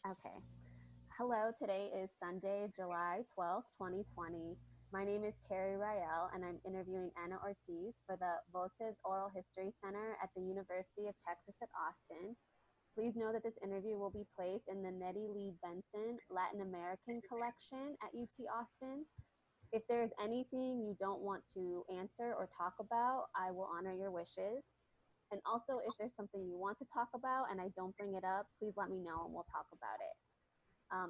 Okay. Hello, today is Sunday, July 12th, 2020. My name is Carrie Rael, and I'm interviewing Ana Ortiz for the Voces Oral History Center at the University of Texas at Austin. Please know that this interview will be placed in the Nettie Lee Benson Latin American Collection at UT Austin. If there's anything you don't want to answer or talk about, I will honor your wishes. And also, if there's something you want to talk about and I don't bring it up, please let me know and we'll talk about it.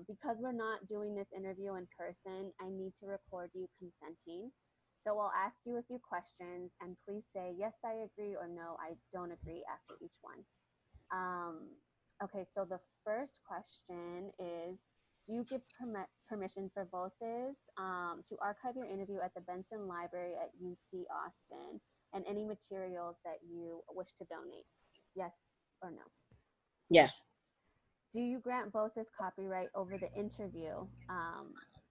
Because we're not doing this interview in person, I need to record you consenting. So I'll ask you a few questions and please say, yes, I agree, or no, I don't agree after each one. Um, okay, so the first question is, do you give permission for Voces to archive your interview at the Benson Library at UT Austin and any materials that you wish to donate? Yes or no? Yes, Do you grant Voces copyright over the interview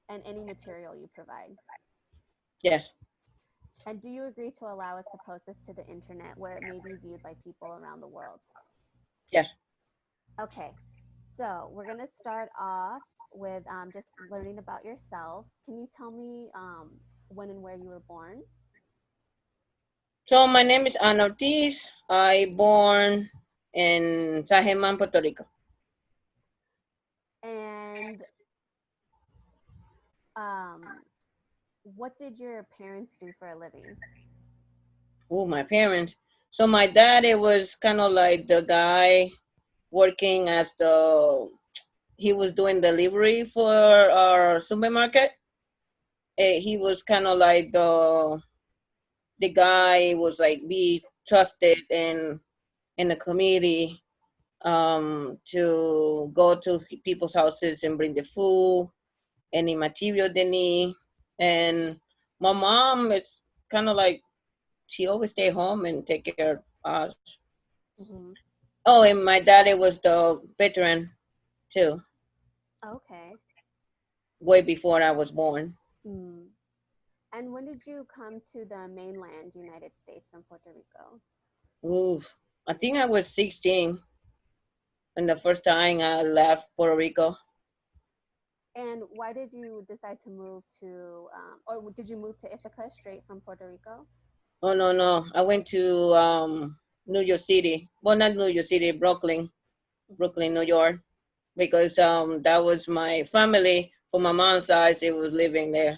and any material you provide? yes, And do you agree to allow us to post this to the internet where it may be viewed by people around the world? yes. Okay, so we're gonna start off with just learning about yourself. Can you tell me when and where you were born? So my name is Ana Ortiz. I born in Sajeman, Puerto Rico. And um, what did your parents do for a living? Oh, my parents. So my dad, it was kind of like the guy working as he was doing delivery for our supermarket. He was kind of like the guy was like be trusted in the community to go to people's houses and bring the food, any material they need. And my mom is kind of like she always stay home and take care of us. Mm-hmm. Oh, and my daddy was the veteran too, Okay. way before I was born. Mm. And when did you come to the mainland United States from Puerto Rico? Oof. I think I was 16 and the first time I left Puerto Rico. And why did you decide to move to, or did you move to Ithaca straight from Puerto Rico? Oh no, no. I went to New York City. Well, not New York City, Mm-hmm. Brooklyn, New York, because that was my family. For my mom's side, it was living there.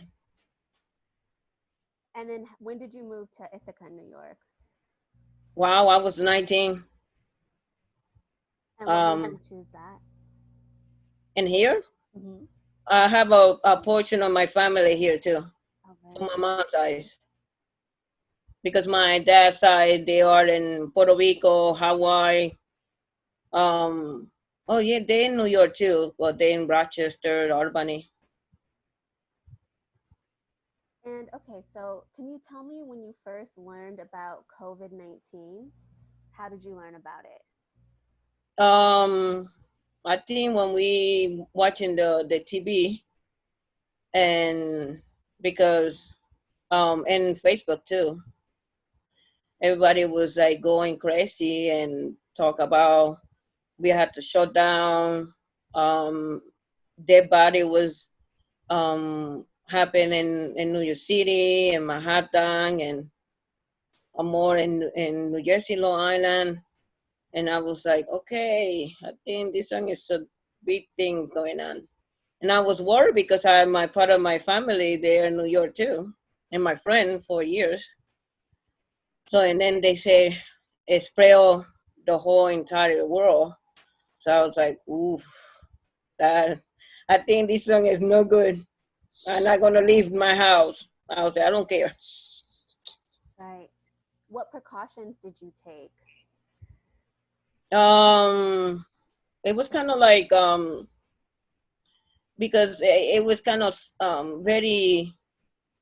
And then when did you move to Ithaca, New York? Wow, I was 19. And what made Um, you choose that? and here Mm-hmm. I have a portion of my family here too, Oh, from very my nice. mom's side, because my dad's side they are in Puerto Rico, Hawaii. Oh yeah, they in New York too. Well, they in Rochester, Albany. And okay, so can you tell me when you first learned about COVID-19? How did you learn about it? Um, I think when we watching the TV and because and Facebook too, everybody was like going crazy and talk about we had to shut down. Um, their body was happening in New York City and Manhattan and more in New Jersey, Long Island. And I was like, okay, I think this one is a big thing going on. And I was worried because I my part of my family there in New York too, and my friend for years. So and then they say it spread the whole entire world. So I was like, oof, that I think this song is no good. I'm not gonna leave my house. I was like, I don't care. Right. What precautions did you take? Um, it was kind of like because it was kind of very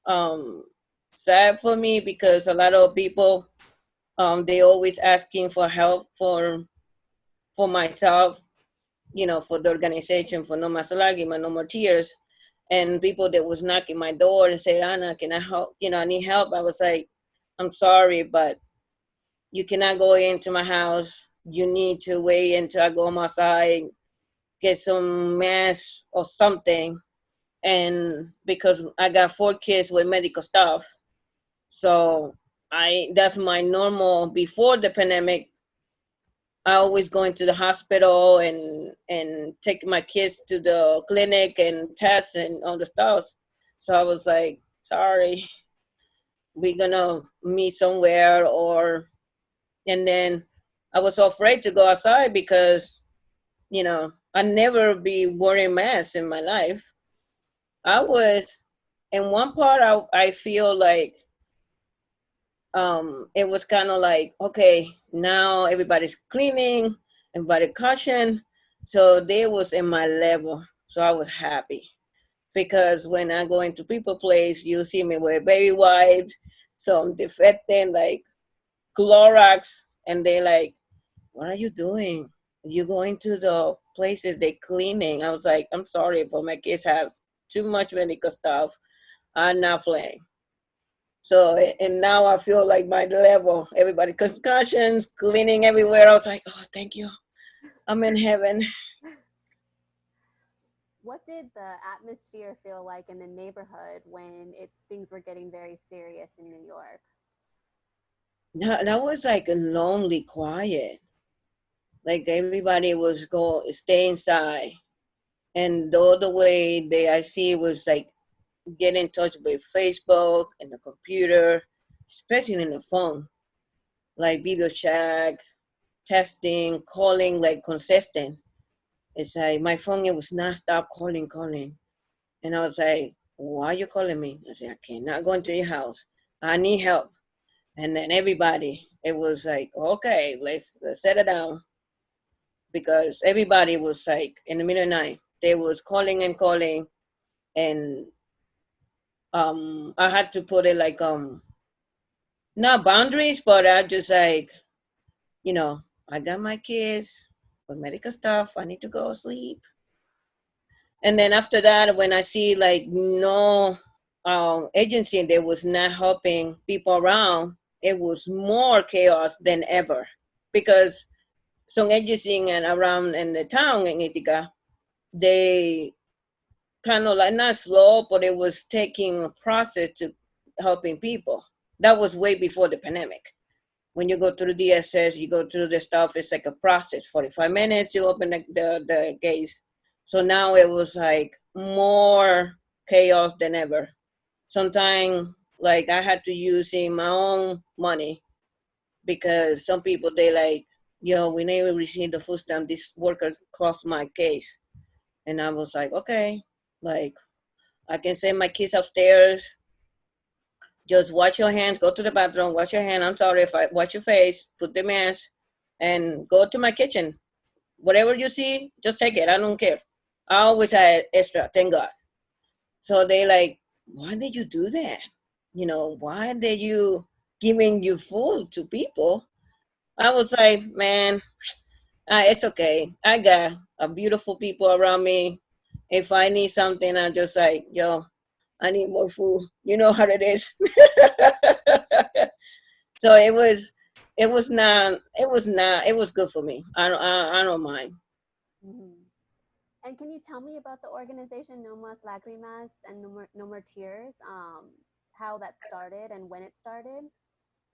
um sad for me because a lot of people they always asking for help for myself, for the organization for No Mas Lagrimas, No More Tears, and people that was knocking my door and say, Ana, can I help? I need help. I was like, I'm sorry, but you cannot go into my house. You need to wait until I go outside get some mask or something. And because I got 4 kids with medical stuff, so that's my normal before the pandemic. I always going to the hospital and take my kids to the clinic and test and all the stuff. So I was like, sorry, we're gonna meet somewhere or and then I was so afraid to go outside because, I never be wearing masks in my life. I was in one part I feel like it was kind of like, okay, now everybody's cleaning, everybody caution. So they was in my level. So I was happy because when I go into people place, you see me with baby wipes, some disinfectant like Clorox, and they like, what are you doing? You going to the places they cleaning? I was like, I'm sorry, but my kids have too much medical stuff. I'm not playing. So, and now I feel like my level, everybody concussions, cleaning everywhere. I was like, oh, thank you. I'm in heaven. What did the atmosphere feel like in the neighborhood when things were getting very serious in New York? That was like a lonely quiet. Like everybody was stay inside. And the other way I see was like get in touch with Facebook and the computer, especially in the phone, like video chat, testing, calling, like consistent. It's like my phone, it was not stop calling. And I was like, why are you calling me? I said, I cannot go into your house. I need help. And then everybody, it was like, okay, let's set it down. Because everybody was like in the middle of the night, they was calling and calling. And I had to put it like not boundaries, but I just like, you know, I got my kids with medical stuff. I need to go sleep. And then after that, when I see like no agency that was not helping people around, it was more chaos than ever. Because some agency and around in the town in Ithaca, they kind of like not slow, but it was taking a process to helping people. That was way before the pandemic. When you go through DSS, you go through the stuff, it's like a process. 45 minutes, you open the gates. So now it was like more chaos than ever. Sometimes, like, I had to use in my own money because some people, they like, we never received the food stamp. This worker cost my case. And I was like, okay, like, I can send my kids upstairs. Just wash your hands, go to the bathroom, wash your hand. I'm sorry if I wash your face, put the mask, and go to my kitchen. Whatever you see, just take it. I don't care. I always had extra, thank God. So they like, why did you do that? Why did you giving you food to people? I was like, man, it's okay. I got a beautiful people around me. If I need something, I'm just like, yo, I need more food. You know how it is. So it was good for me. I don't mind. Mm-hmm. And can you tell me about the organization No Mas Lagrimas and No More Tears? How that started and when it started?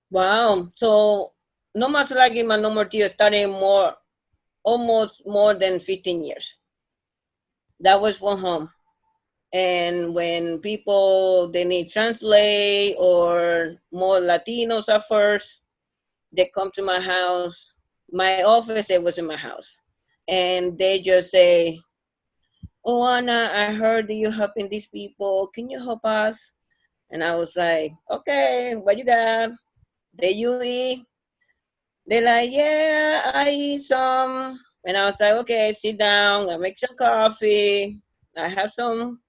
Wow. So No Mas Lagrimas, No More Tears started almost more than 15 years. That was from home. And when people, they need translate or more Latinos at first, they come to my house. My office, it was in my house. And they just say, oh, Ana, I heard that you're helping these people. Can you help us? And I was like, okay, what you got? Did you eat? They're like, yeah, I eat some. And I was like, okay, sit down. I make some coffee. I have some,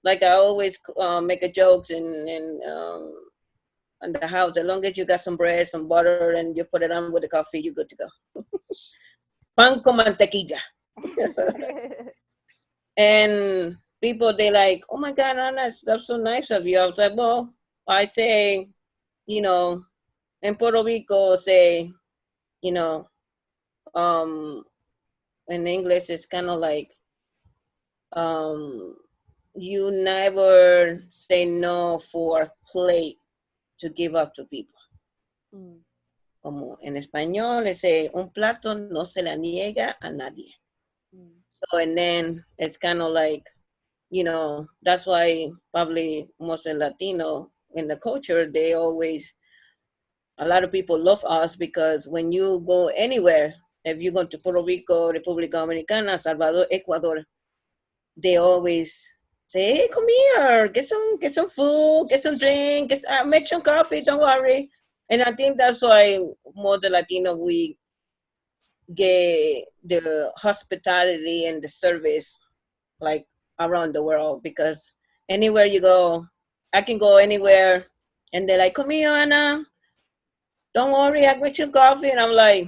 like I always make a jokes in the house. As long as you got some bread, some butter, and you put it on with the coffee, you're good to go. Pan con mantequilla. And people, they like, oh my God, Ana, that's so nice of you. I was like, well, I say, you know, in Puerto Rico, you know, um, in English, it's kind of like um, you never say no for plate to give up to people. Mm. Como en español, ese un plato no se le niega a nadie. Mm. So, and then it's kind of like, that's why probably most of Latino in the culture, they always, a lot of people love us because when you go anywhere, if you go to Puerto Rico, República Dominicana, Salvador, Ecuador, they always say, "Hey, come here, get some food, get some drink, make some coffee. Don't worry." And I think that's why more the Latino we get the hospitality and the service like around the world, because anywhere you go, I can go anywhere, and they're like, "Come here, Ana. Don't worry, I make some coffee." And I'm like,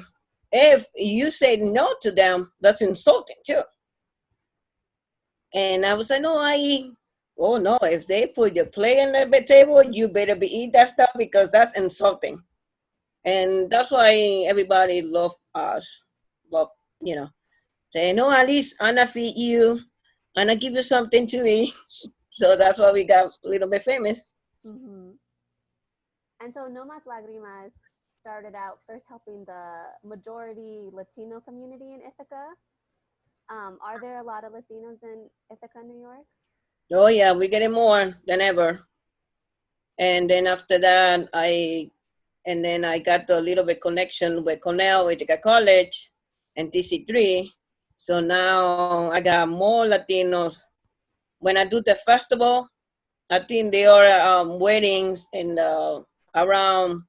if you say no to them, that's insulting too. And I was like, no, I eat. Oh no, if they put your plate on the table, you better be eat that stuff because that's insulting. And that's why everybody love us. Love, you know. Say, no, at least Anna feed you. Anna give you something to eat. So that's why we got a little bit famous. Mm-hmm. And so No Mas Lagrimas started out first helping the majority Latino community in Ithaca. Are there a lot of Latinos in Ithaca, New York? Oh yeah, we getting more than ever. And then after that, and then I got a little bit connection with Cornell, Ithaca College, and TC3. So now I got more Latinos. When I do the festival, I think they are weddings and around.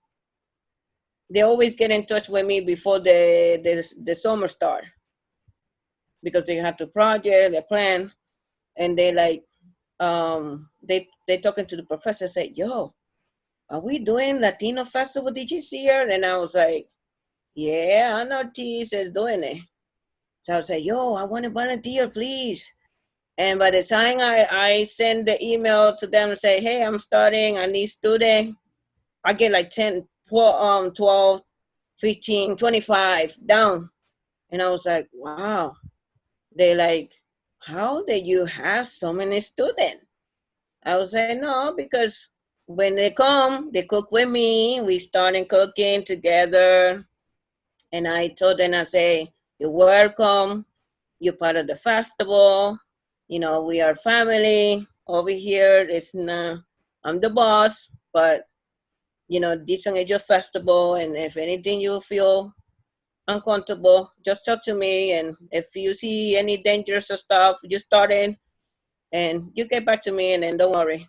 They always get in touch with me before the summer start, because they have to project, they plan, and they like they talking to the professor, say, "Yo, are we doing Latino festival? Did you see her?" And I was like, "Yeah, I know Ortiz is doing it." So I was like, "Yo, I want to volunteer, please." And by the time I send the email to them and say, "Hey, I'm starting, I need student," I get like 10, 12, 15, 25 down. And I was like, wow. They like, how did you have so many students? I was like, no, because when they come, they cook with me. We started cooking together. And I told them, I say, you're welcome. You're part of the festival. We are family over here. It's not, I'm the boss, but this one is your festival. And if anything you feel uncomfortable, just talk to me. And if you see any dangerous stuff, you start in and you get back to me, and then don't worry.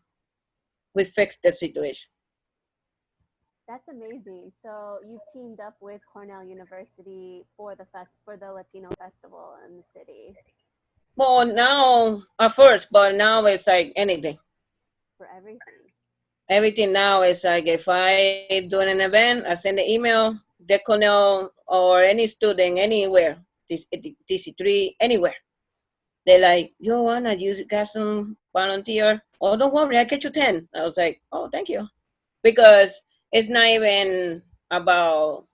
We fixed the situation. That's amazing. So you teamed up with Cornell University for for the Latino festival in the city Well, now at first, but now it's like anything. for everything. Everything now is like if I do an event, I send the email, the Cornell or any student anywhere, TC3, anywhere. They're like, yo, Anna, you got some volunteer? Oh, don't worry, I get you 10. I was like, oh, thank you. Because it's not even about,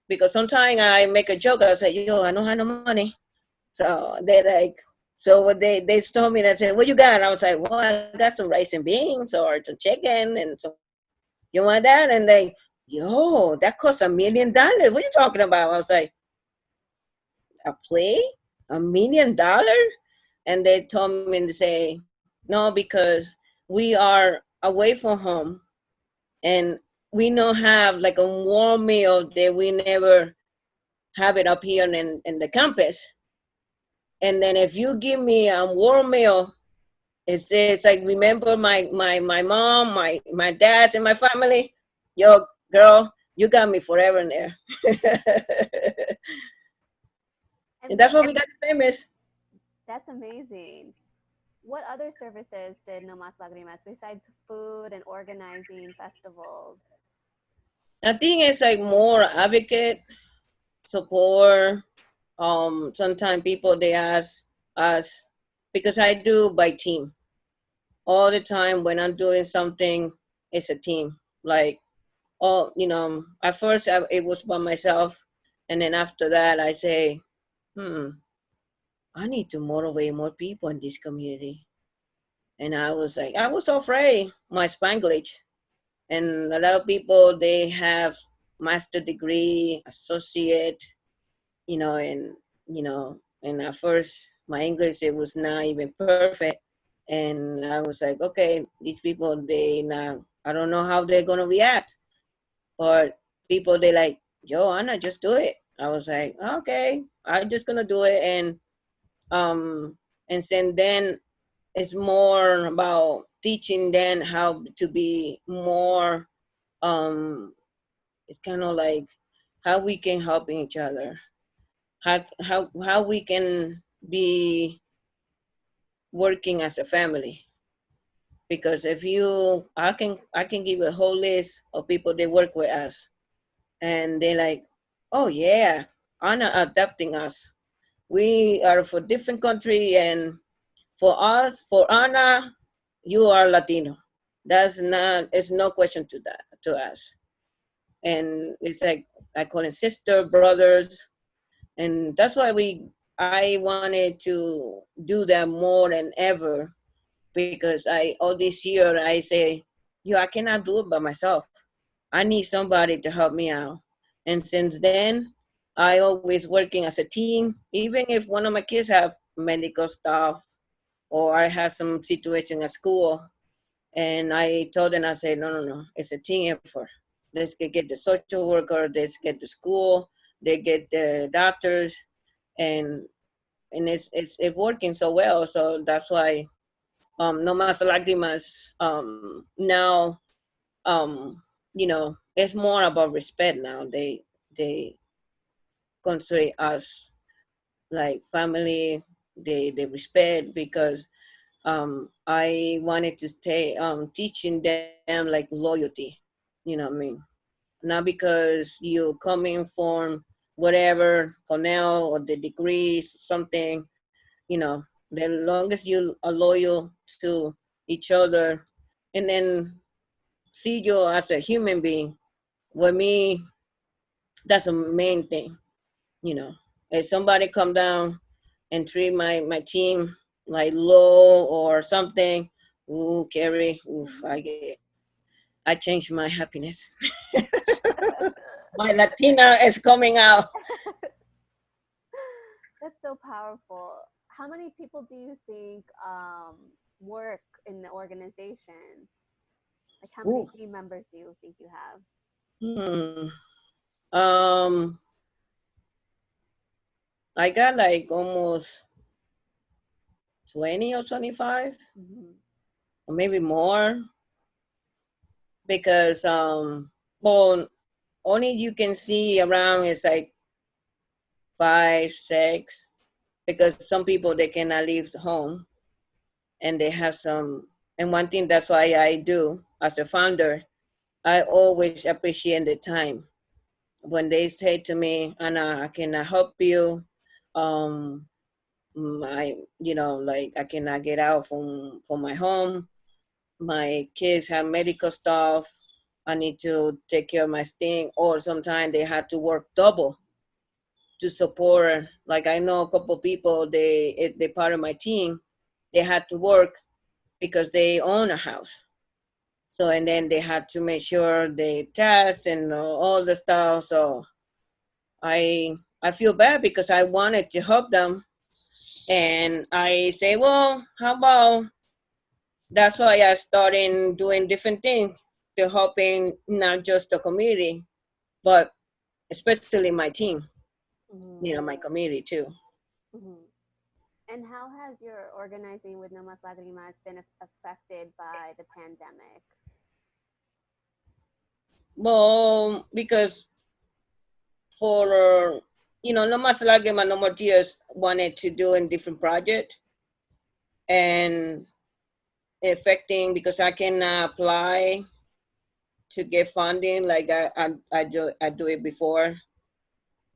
because sometimes I make a joke, I say, yo, I don't have no money. So they like, so what they told me, they said, what you got? I was like, well, I got some rice and beans or some chicken and some, you want that? And they, yo, that costs $1 million. What are you talking about? I was like, a play? $1 million? And they told me to say, no, because we are away from home and we don't have like a warm meal that we never have it up here in the campus. And then if you give me a warm meal, it's like remember my mom, my dad's and my family. Yo, girl, you got me forever in there. And And that's why we got famous. that's amazing. What other services did No Mas Lagrimas besides food and organizing festivals? I think it's like more advocate, support. Sometimes people they ask us because I do by team all the time. When I'm doing something, it's a team. Like, oh, at first it was by myself, and then after that I say, I need to motivate more people in this community. And I was like, I was so afraid my Spanglish. And a lot of people, they have master degree, associate, and, and at first my English, it was not even perfect. And I was like, okay, these people, they now, I don't know how they're going to react. But people, they like, yo, Anna, just do it. I was like, okay, I'm just going to do it. Um, and then it's more about teaching them how to be more, it's kind of like how we can help each other, how we can be working as a family. Because if you, I can give a whole list of people that work with us, and they like, oh yeah, Anna adapting us. We are for different country, and for us, for Anna, you are Latino. That's not, it's no question to that, to us. And it's like, I call it sister, brothers. And that's why I wanted to do that more than ever, because all this year I say, I cannot do it by myself. I need somebody to help me out. And since then, I always working as a team. Even if one of my kids have medical stuff, or I have some situation at school, and I told them, I said, no, no, no, it's a team effort. Let's get the social worker, let's get the school, they get the doctors, and it's working so well. So that's why No Mas Lagrimas now, it's more about respect now. They consider us like family. They respect, because I wanted to stay teaching them like loyalty. You know what I mean? Not because you coming from whatever Cornell or the degrees something. The longest you are loyal to each other, and then see you as a human being. With me, that's the main thing. You know, if somebody come down and treat my team like low or something, ooh, Carrie, oof, I changed my happiness. My Latina is coming out. That's so powerful. How many people do you think work in the organization? Like, how many Oof. team members do you think you have? Hmm. Um, I got like almost 20 or 25, Mm-hmm. or maybe more, because well, only you can see around is like 5, 6, because some people, they cannot leave the home, and they have some. And one thing, that's why I do as a founder, I always appreciate the time when they say to me, Anna, I cannot help you. Um, like, I cannot get out from my home. My kids have medical stuff. I need to take care of my thing, or sometimes they have to work double to support. Like, I know a couple people, they part of my team. They had to work because they own a house. So, and then they had to make sure they test and all the stuff. So I feel bad because I wanted to help them, and I say, well, how about, that's why I started doing different things to helping not just the community, but especially my team, Mm-hmm. my community too. Mm-hmm. And how has your organizing with No Mas Lagrimas been affected by the pandemic? Well, because for, No Mas Lagrimas, No More Tears wanted to do a different project, and affecting, because I can apply to get funding like I do it before.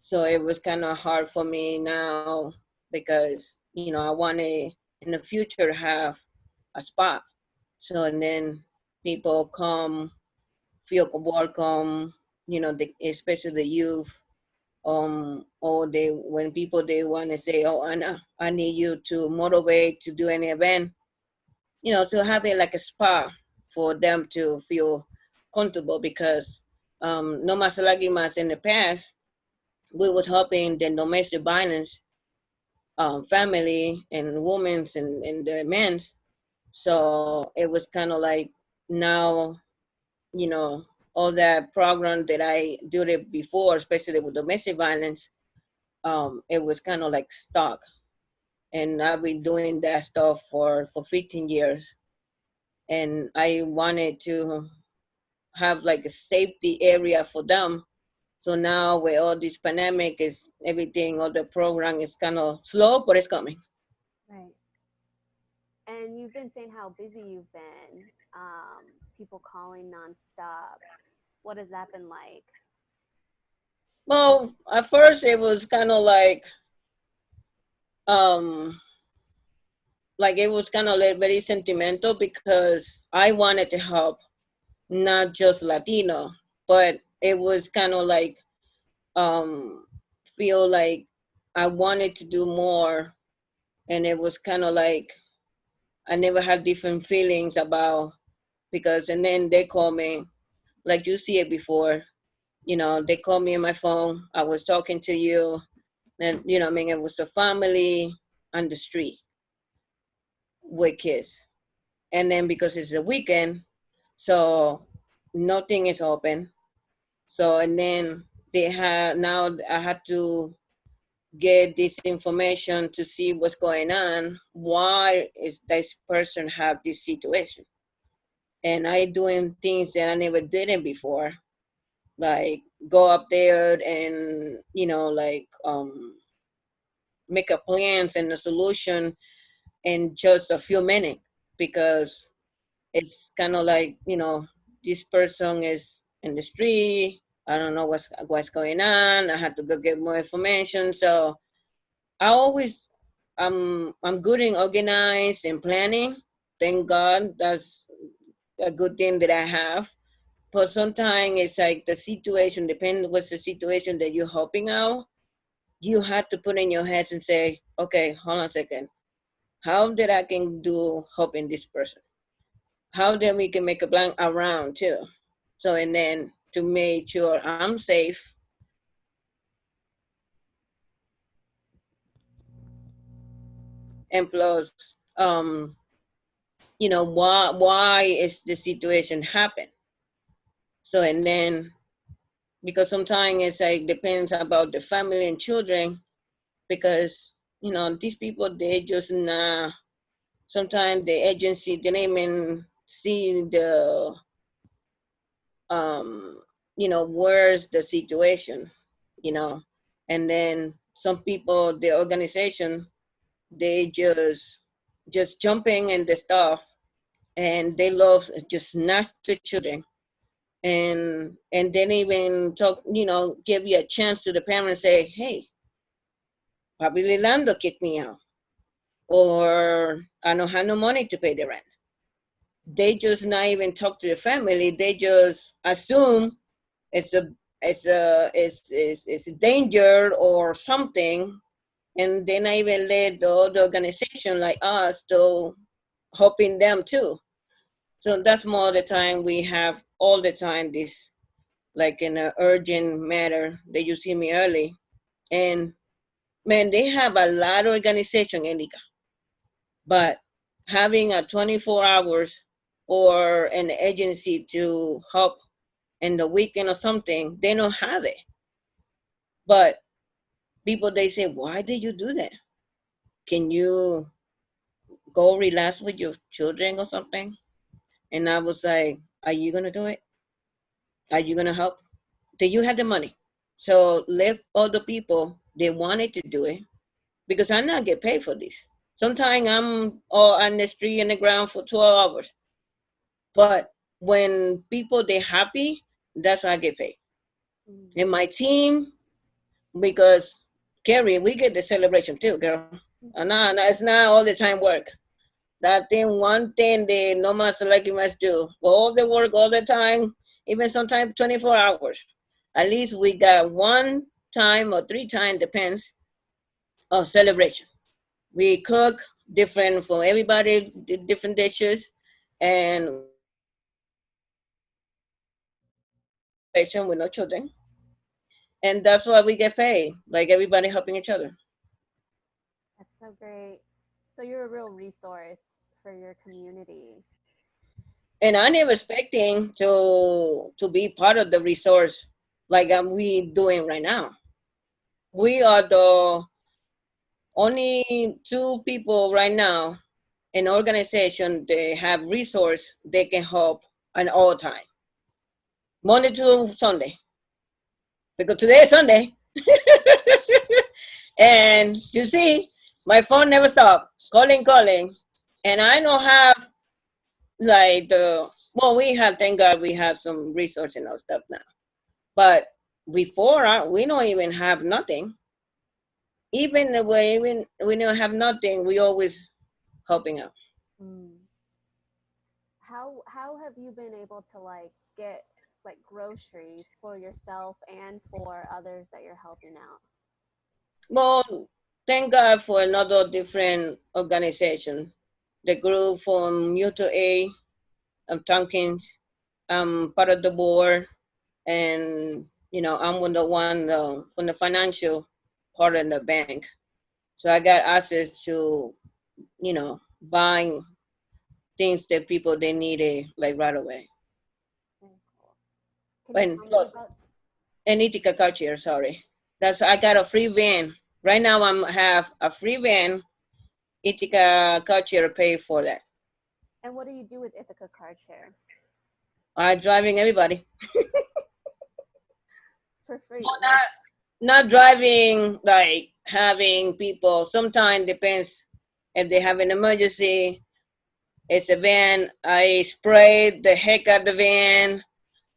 So it was kind of hard for me now, because I want to in the future have a spot. So, and then people come, feel welcome, especially the youth. or they when people they want to say, oh Anna, I need you to motivate to do an event, to have it like a spa for them to feel comfortable, because No Mas Lagrimas in the past, we was helping the domestic violence family and women's and the men's. So it was kind of like now, you know, all that program that I did it before, especially with domestic violence, it was kind of like stuck. And I've been doing that stuff for 15 years. And I wanted to have like a safety area for them. So now with all this pandemic is everything, all the program is kind of slow, but it's coming. Right. And you've been saying how busy you've been, people calling nonstop. What has that been like? Well, at first it was kind of um like it was kind of like very sentimental, because I wanted to help not just Latino, but it was kind of like um feel like I wanted to do more, and it was kind of like I never had different feelings about, because and then they call me, like you see it before, they call me on my phone, I was talking to you, and I mean, it was a family on the street with kids. And then because it's a weekend, so nothing is open. So and then they have now I had to get this information to see what's going on. Why is this person have this situation? And I doing things that I never did it before, like go up there and like make a plans and a solution in just a few minutes, because it's kind of like this person is in the street. I don't know what's going on. I had to go get more information. So I always I'm good in organized and planning. Thank God, that's a good thing that I have. But sometimes it's like the situation depends what's the situation that you're helping out. You have to put in your heads and say, okay, hold on a second. How did I can do helping this person? How then we can make a plan around too. So and then to make sure I'm safe, and plus why is the situation happen. So and then because sometimes it's like depends about the family and children, because these people they just not, sometimes the agency didn't even see the where's the situation, you know and then some people the organization they just jumping in the stuff, and they love just snatch the children, and then even talk, give you a chance to the parents say, hey, probably Lando kicked me out, or I don't have no money to pay the rent. They just not even talk to the family. They just assume it's it's a danger or something, and they not even let the other organization like us to helping them too. So that's more the time we have all the time this like in an urgent matter that you see me early. And man, they have a lot of organization in Ica, but having a 24 hours or an agency to help in the weekend or something, they don't have it. But people they say, why did you do that? Can you go relax with your children or something? And I was like, are you gonna do it? Are you gonna help? Do you have the money? So let other people they wanted to do it, because I not get paid for this. Sometimes I'm all on the street in the ground for 12 hours. But when people they happy, that's how I get paid. Mm. And my team, because Carrie, we get the celebration too, girl. No, it's not all the time work. That thing, one thing they no mas Lagrimas do. All the work all the time, even sometimes 24 hours. At least we got one time or 3 times, depends, of celebration. We cook different for everybody, different dishes, and we celebrate celebration with no children, and that's why we get paid. Like everybody helping each other. That's so great. So you're a real resource for your community. And I never expecting to be part of the resource like we doing right now. We are the only two people right now in organization they have resource they can help at all time, Monday to Sunday, because today is Sunday. And you see, my phone never stops calling, and I don't have like the well, we have, thank God we have some resource in our stuff now, but before we don't even have nothing. Even when we don't have nothing, we always helping out. Mm. How have you been able to like get like groceries for yourself and for others that you're helping out? Well, thank God for another different organization. The group from Mutual Aid Tomkins. I'm part of the board, and I'm the one from the financial part of the bank. So I got access to buying things that people they needed like right away. Very cool. Can you And tell me plus, about and Ithaca culture, sorry. That's I got a free van. Right now I'm have a free van. Ithaca culture pay for that. and what do you do with Ithaca Car Share I driving everybody. for free? Well, Like, not driving like having people. Sometimes depends if they have an emergency. It's a van. I sprayed the heck out the van.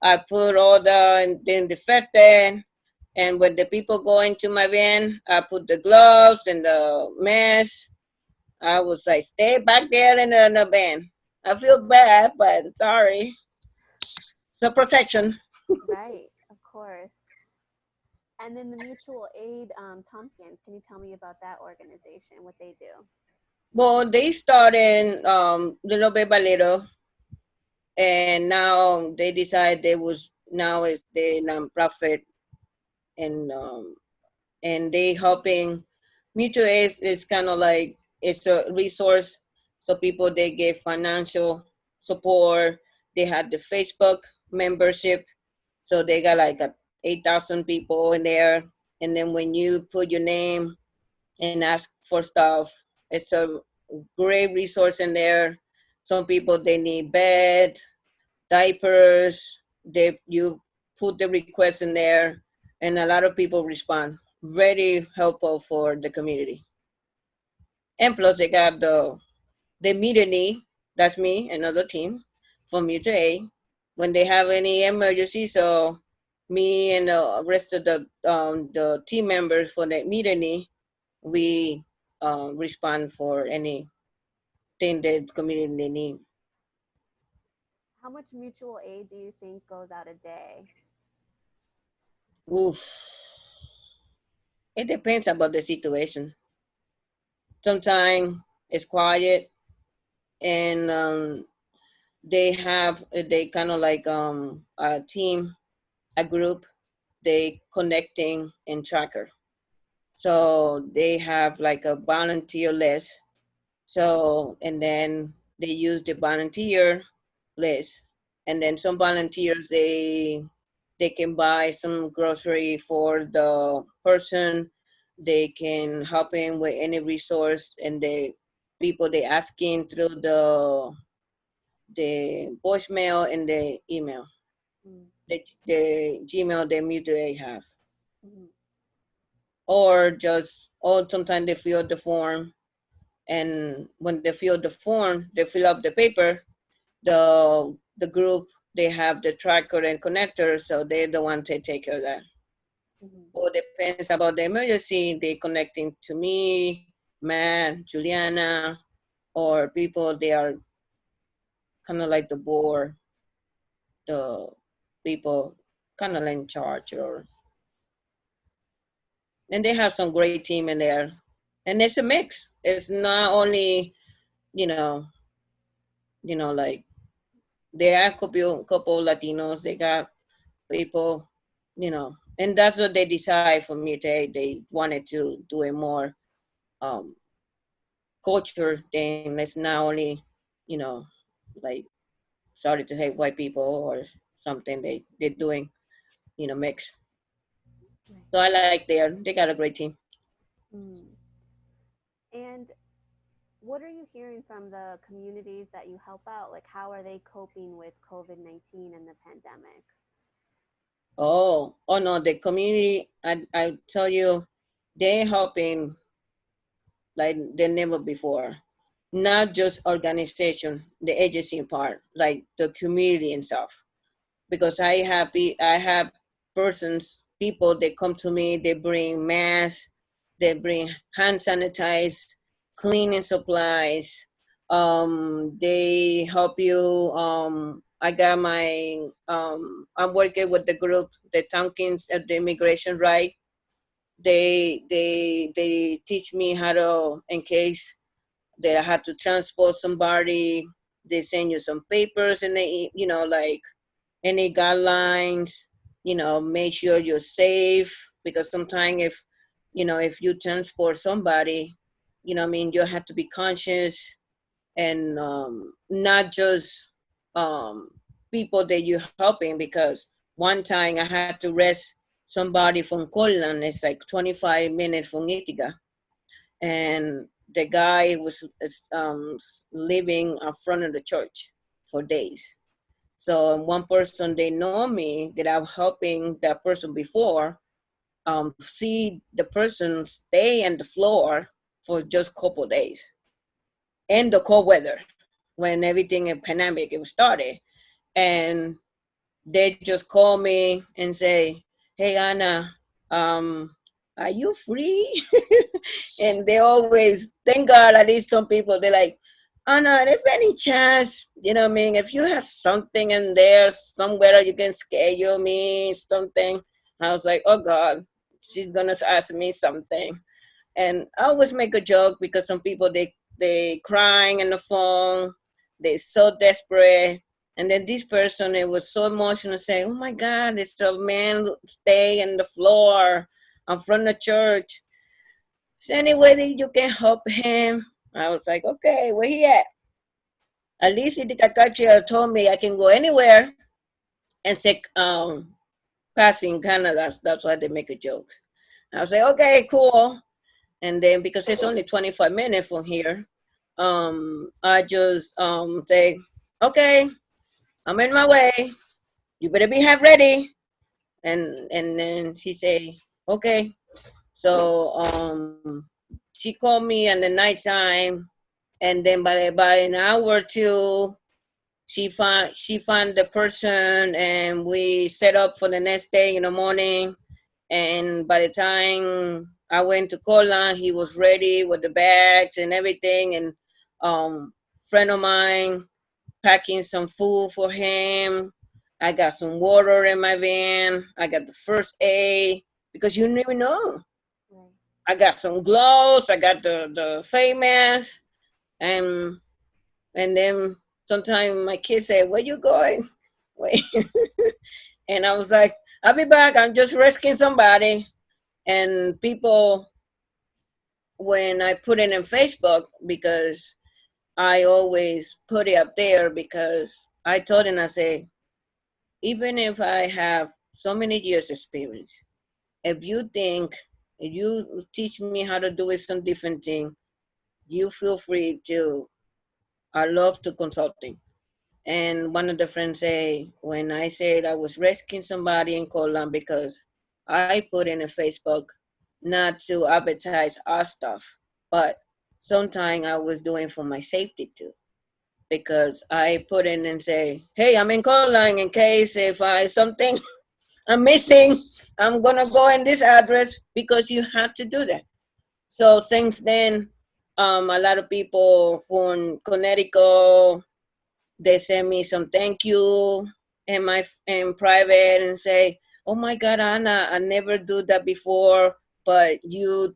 I put all the disinfectant. And when the people go into my van, I put the gloves and the mask. I was like, stay back there in the van. I feel bad, but sorry. It's a protection. right, of course. And then the Mutual Aid Tompkins, can you tell me about that organization, what they do? Well, they started little bit by little, and now they decide they was now is the nonprofit, and they helping. Mutual aid is kind of like it's a resource, so people they get financial support. They had the Facebook membership, so they got like 8,000 people in there. And then when you put your name and ask for stuff, it's a great resource in there. Some people they need bed, diapers. You put the request in there, and a lot of people respond. Very helpful for the community. And plus, they got the immediately. That's me, another team from Mutual Aid. When they have any emergency, so me and the rest of the team members for the immediately, we respond for anything that community they need. How much mutual aid do you think goes out a day? Oof. It depends about the situation. Sometimes it's quiet, and they kind of like a team, a group. They connecting and tracker. So they have like a volunteer list. So and then they use the volunteer list, and then some volunteers they can buy some grocery for the person. They can help him with any resource, and the people they asking through the voicemail and the email, Mm. the Gmail they mutually have, Mm-hmm. or just or sometimes they fill the form, and when they fill the form, they fill up the paper. The group they have the tracker and connector, so they're the ones that take care of that. Mm-hmm. Or depends about the emergency, they connecting to me, Matt, Juliana, or people they are kind of like the board, the people kind of in charge or and they have some great team in there, and it's a mix. It's not only, you know, like there are couple Latinos. They got people, and that's what they decide for me. They wanted to do a more um, culture thing. It's not only, you know, like, sorry to say, white people or something. They're doing, mix. Right. So I like they got a great team. Mm. And what are you hearing from the communities that you help out? Like, how are they coping with COVID-19 and the pandemic? Oh no, the community. I tell you, they helping like they never before. Not just organization, the agency part, like the community and stuff. Because I have people, they come to me, they bring masks, they bring hand sanitize, cleaning supplies. They help you. I got I'm working with the group, the Tomkins at the immigration right. They teach me how to, in case that I had to transport somebody, they send you some papers, and they, like any guidelines, make sure you're safe, because sometimes if you transport somebody, I mean, you have to be conscious, and not just um, people that you're helping, because one time I had to rest somebody from Colon. It's like 25 minutes from Ithaca, and the guy was living in front of the church for days. So one person, they know me that I'm helping that person before, see the person stay on the floor for just a couple of days in the cold weather when everything in pandemic it was started. And they just call me and say, "Hey Anna, um, are you free?" And they always, thank God, at least some people, they're like, "Anna, if any chance, what I mean, if you have something in there somewhere you can schedule me something." I was like, "Oh God, she's gonna ask me something." And I always make a joke, because some people, they crying on the phone, they so desperate. And then this person, it was so emotional, saying, "Oh my God, it's a man stay on the floor in front of church. Is there any way that you can help him?" I was like, "Okay, where he at?" At least the Kakachi told me I can go anywhere and say, passing Canada. That's why they make a joke. I was like, "Okay, cool." And then, because it's only 25 minutes from here, I just say, "Okay, I'm in my way. You better be have ready." And then she say, "Okay." So she called me in the nighttime, and then by an hour or two, she found the person, and we set up for the next day in the morning. And by the time I went to Cola, he was ready with the bags and everything. And friend of mine packing some food for him. I got some water in my van. I got the first aid, because you never know. Right. I got some gloves. I got the face mask, and then sometimes my kids say, "Where you going?" Wait. And I was like, "I'll be back. I'm just rescuing somebody." And people, when I put it in Facebook, because I always put it up there, because I told them, I say, even if I have so many years experience, if you think, if you teach me how to do it some different thing, you feel free to. I love to consulting. And one of the friends say, when I said I was rescuing somebody in Colon, because I put in a Facebook not to advertise our stuff, but sometimes I was doing for my safety too. Because I put in and say, "Hey, I'm in Colon, in case if I something I'm missing, I'm gonna go in this address," because you have to do that. So since then, a lot of people from Connecticut, they send me some thank you in private, and say, "Oh my God, Anna, I never do that before. but you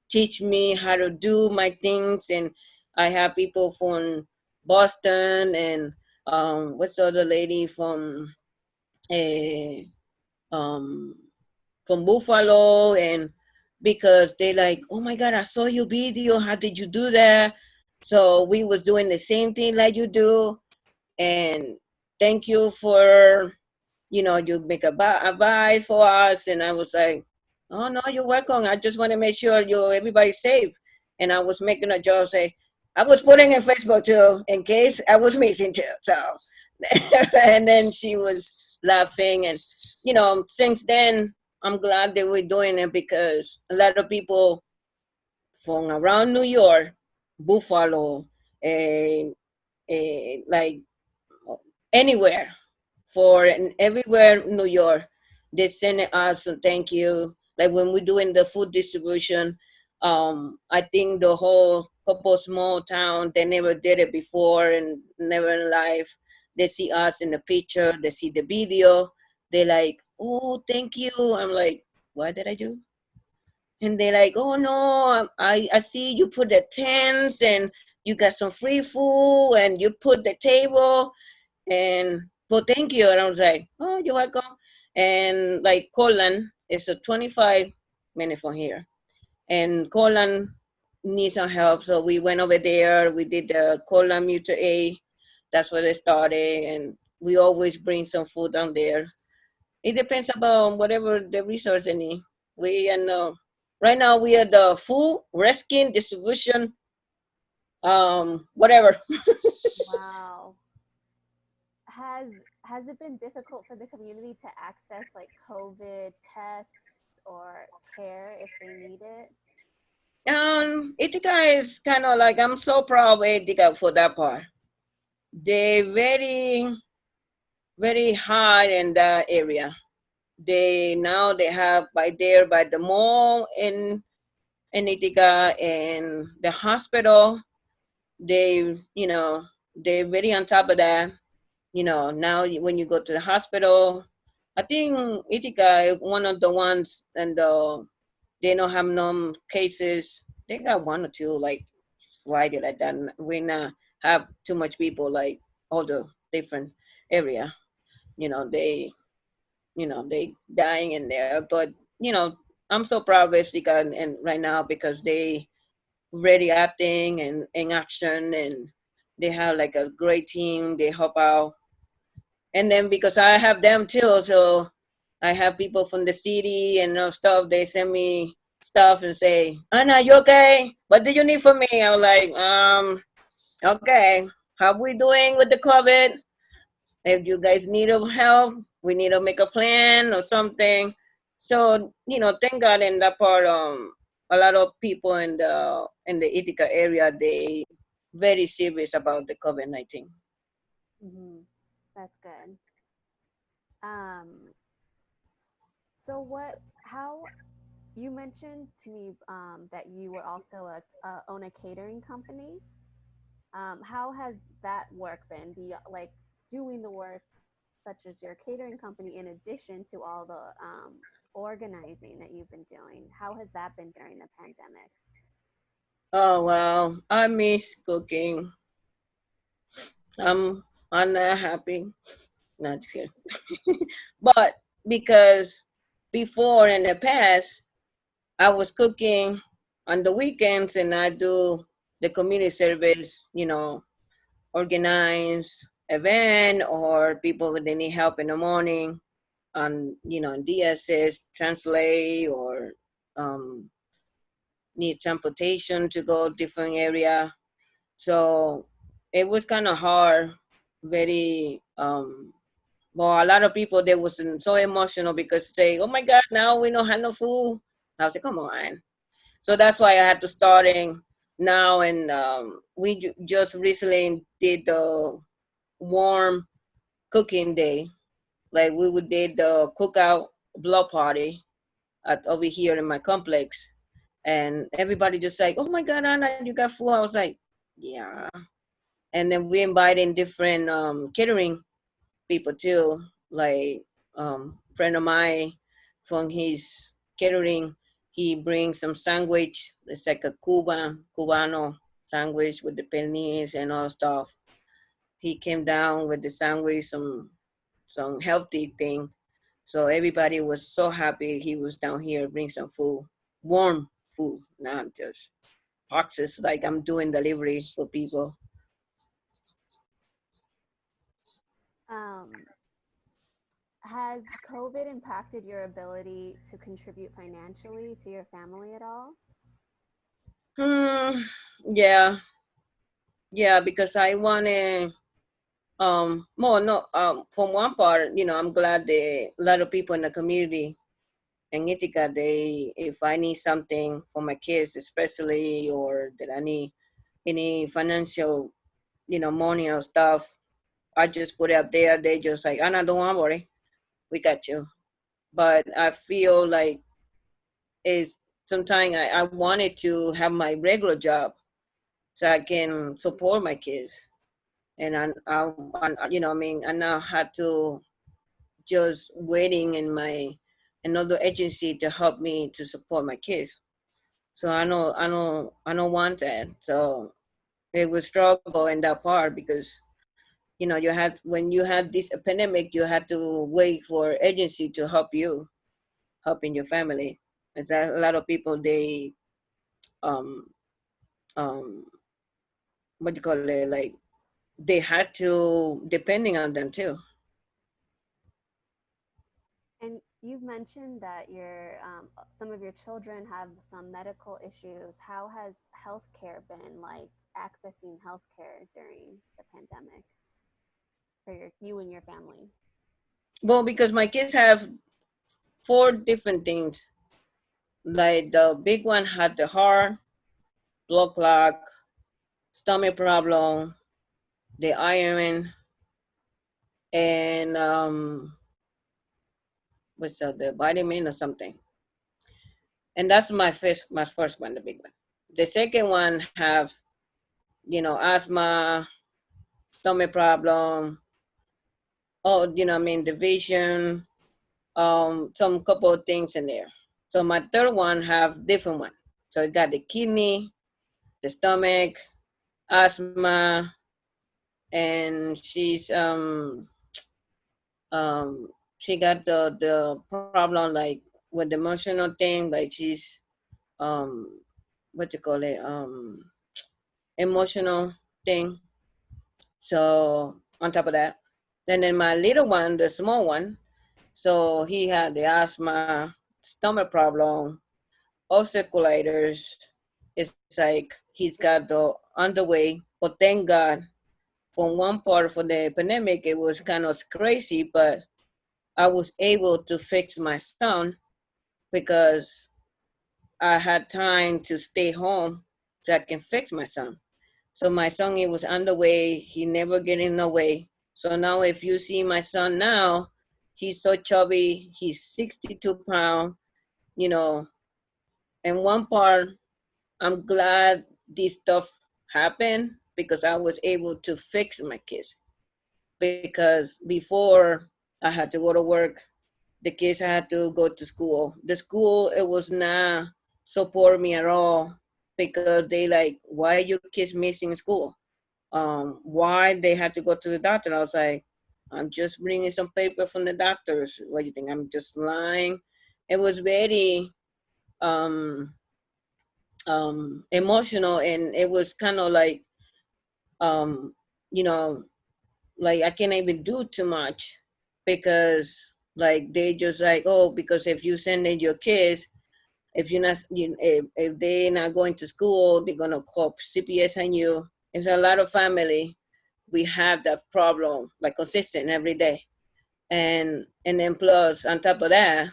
teach me how to do my things. And I have people from Boston and what's the other lady uh, um, from Buffalo, and because they like, oh my God, I saw your video. How did you do that? So we was doing the same thing like you do, and thank you for, you make a buy for us. And I was like, oh no, you're welcome. I just want to make sure everybody's safe. And I was making a joke say, I was putting in Facebook too in case I was missing too. So and then she was laughing, and since then I'm glad that we're doing it because a lot of people from around New York, Buffalo, and like anywhere, for and everywhere in New York, they send us a thank you. Like when we're doing the food distribution, I think the whole couple small town, they never did it before and never in life. They see us in the picture, they see the video, they like, oh, thank you. I'm like, what did I do? And they're like, oh no, I see you put the tents and you got some free food and you put the table, and so thank you. And I was like, oh, you're welcome. And like Colin is a 25 minutes from here, and Colin needs some help. So we went over there. We did the Colin Mutual Aid. That's where they started, and we always bring some food down there. It depends about whatever the resource they need. We and right now we are the food rescue distribution, whatever. Wow. Has has it been difficult for the community to access like COVID tests or care if they need it? Ithaca is kind of like, I'm so proud of Ithaca for that part. They very very high in that area. They have by there by the mall in Ithaca and the hospital. They they're very on top of that. Now when you go to the hospital, I think Ithaca is one of the ones, and they don't have no cases. They got one or two like slightly like that. We not have too much people like all the different area. You know they they dying in there, but I'm so proud of Ithaca and right now because they ready acting and in action, and they have like a great team. They help out, and then because I have them too, so I have people from the city and stuff. They send me stuff and say, "Anna, you okay? What do you need from me?" I was like, okay. How we doing with the COVID? If you guys need help, we need to make a plan or something. So thank God in that part, a lot of people in the Ithaca area, they very serious about the COVID-19. Hmm. That's good. Um, so how you mentioned to me that you were also own a catering company. How has that work been? Be like doing the work such as your catering company in addition to all the organizing that you've been doing. How has that been during the pandemic? Oh wow, I miss cooking. I'm not happy. Not sure. But because before in the past, I was cooking on the weekends and I do the community service, organize event or people when they need help in the morning on, DSS, translate or um, need transportation to go different area. So it was kind of hard, very well, a lot of people they was so emotional because say, "Oh my God, now we don't have no food." I was like, "Come on!" So that's why I had to starting now, and we just recently did the warm cooking day. Like we would did the cookout block party over here in my complex, and everybody just like, "Oh my God, Anna, you got food?" I was like, "Yeah." And then we invited different catering people too. Like friend of mine from his catering, He brings some sandwich. It's like a Cubano sandwich with the pennies and all stuff. He came down with the sandwich, some healthy thing. So everybody was so happy he was down here, bring some food, warm food, not just boxes like I'm doing delivery for people. Um, has COVID impacted your ability to contribute financially to your family at all? Hmm. Yeah, yeah, because I want to. More no. From one part, I'm glad that a lot of people in the community in Ithaca, if I need something for my kids, especially, or that I need any financial, money or stuff, I just put it up there. They just like, Anna, don't worry, we got you. But I feel like is sometimes I wanted to have my regular job so I can support my kids. And I now had to just waiting in my another agency to help me to support my kids. So I don't want that. So it was struggle in that part because you had when you had this pandemic, you had to wait for agency to help you, helping your family. Is that a lot of people they um um what do you call it, like they had to depending on them too. And you've mentioned that some of your children have some medical issues. How has healthcare been, like accessing healthcare during the pandemic for you and your family? Well, because my kids have four different things. Like the big one had the heart, blood clot, stomach problem, the iron, and what's the vitamin or something. And that's my first one, the big one. The second one have asthma, stomach problem, oh the vision, some couple of things in there. So my third one have different one. So it got the kidney, the stomach, asthma, and she got the problem like with the emotional thing, like she's um what you call it, emotional thing. So on top of that, and then my little one, the small one, so he had the asthma, stomach problem, ulcer It's like he's got the underway, but thank God, from one part for the pandemic, it was kind of crazy, but I was able to fix my son because I had time to stay home so I can fix my son. So my son, he was underway. He never getting away. So now if you see my son now, he's so chubby. He's 62 pounds, you know. And one part, I'm glad this stuff happened because I was able to fix my kids. Because before I had to go to work, the kids had to go to school. The school, it was not support me at all because they like, why are your kids missing school? Why they had to go to the doctor? I was like, I'm just bringing some paper from the doctors. What do you think? I'm just lying. It was very um, emotional, and it was kind of like, um, you know, like I can't even do too much because like they just like, oh, because if you send in your kids, if you're not if they're not going to school, they're gonna call CPS on you. There's a lot of family we have that problem like consistent every day, and then plus on top of that,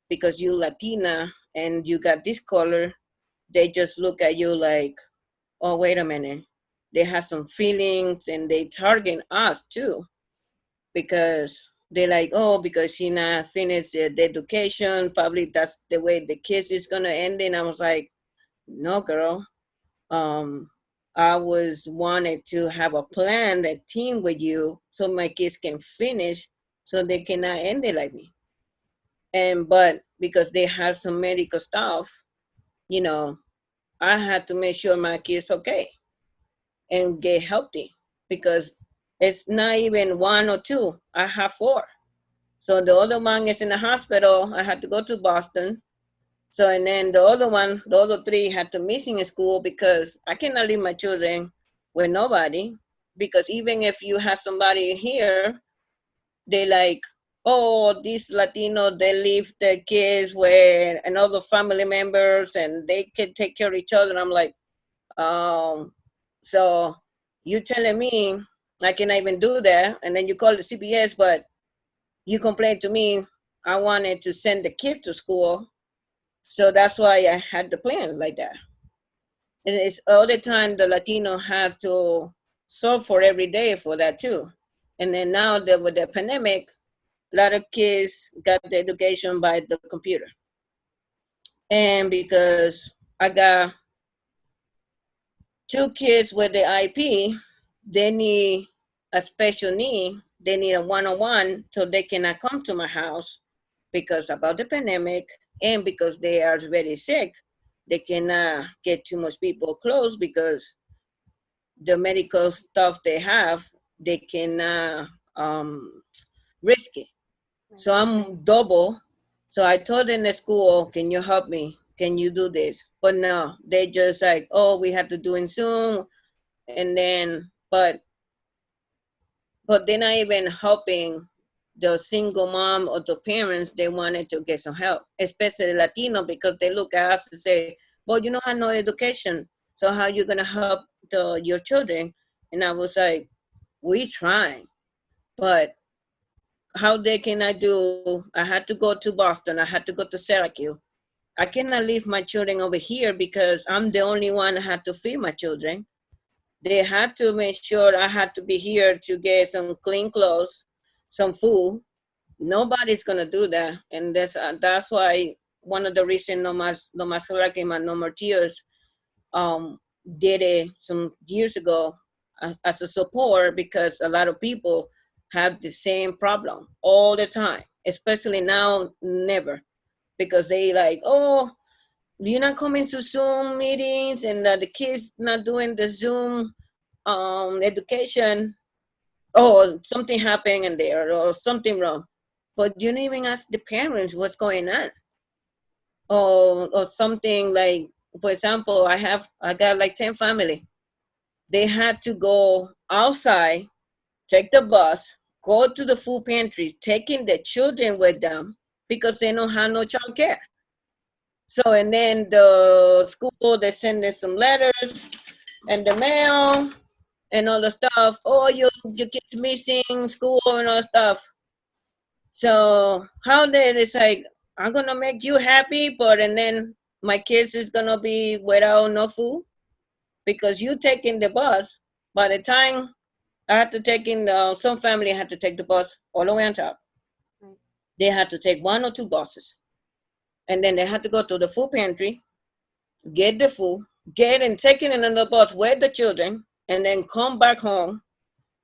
because you Latina and you got this color, they just look at you like, oh, wait a minute, they have some feelings and they target us too because they like, oh, because she not finished the education, probably that's the way the kids is gonna end. And I was like, no, girl. Um, I was wanted to have a plan, a team with you, so my kids can finish, so they cannot end it like me. And but because they have some medical stuff, you know, I had to make sure my kids okay and get healthy because it's not even one or two. I have four. So the other one is in the hospital. I had to go to Boston. So and then the other one, the other three had to miss in school because I cannot leave my children with nobody. Because even if you have somebody here, they like, oh, these Latino, they leave their kids with another family members and they can take care of each other. And I'm like, um, so you telling me I cannot even do that, and then you call the CPS, but you complain to me. I wanted to send the kid to school, so that's why I had the plan like that. And it's all the time the Latino have to suffer every day for that too. And then now that with the pandemic, a lot of kids got the education by the computer. And because I got two kids with the IP, they need a special need. They need a one-on-one so they cannot come to my house because about the pandemic and because they are very sick. They cannot get too much people close because the medical stuff they have, they cannot risk it. So Right. I'm double. So I told in the school, can you help me? Can you do this? But no, they just like, oh, we have to do in Zoom. And then, but they're not even helping the single mom or the parents. They wanted to get some help, especially Latino, because they look at us and say, well, you know, I have no education. So how are you going to help your children? And I was like, we trying, but how they can I do? I had to go to Boston. I had to go to Syracuse. I cannot leave my children over here because I'm the only one that had to feed my children. They had to make sure I had to be here to get some clean clothes, some food. Nobody's gonna do that, and that's why one of the reasons No Mas Lagrimas, No More Tears, did it some years ago as a support because a lot of people have the same problem all the time, especially now, never, because they like, oh, you're not coming to Zoom meetings and the kids not doing the Zoom education. Oh, something happened in there or something wrong. But you don't even ask the parents what's going on. Or something like, for example, I got like 10 family. They had to go outside, take the bus, go to the food pantry, taking the children with them because they don't have no child care. So, and then the school, they send us some letters and the mail and all the stuff. Oh, your kid's missing school and all stuff. So how then it's like, I'm gonna make you happy, but and then my kids is gonna be without no food because you taking the bus. By the time I had to take in some family had to take the bus all the way on top. Right. They had to take one or two buses, and then they had to go to the food pantry, get the food, get and take it in another bus with the children, and then come back home.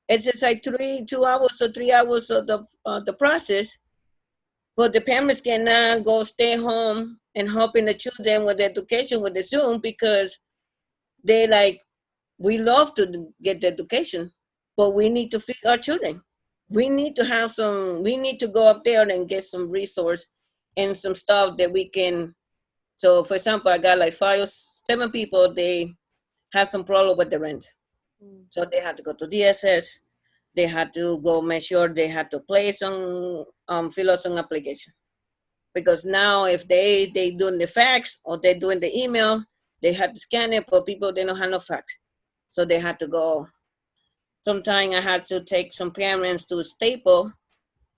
It's just like 2 hours or 3 hours of the process. But the parents cannot go stay home and helping the children with education with the Zoom because they like, we love to get the education, but we need to feed our children. We need to go up there and get some resource and some stuff that we can. So for example, I got like 5 or 7 people, they have some problem with the rent. Mm. So they had to go to DSS. They had to go make sure they had to place on fill out some application. Because now if they doing the fax or they doing the email, they had to scan it, but people they don't have no fax. So they had to go. Sometimes I had to take some parents to Staple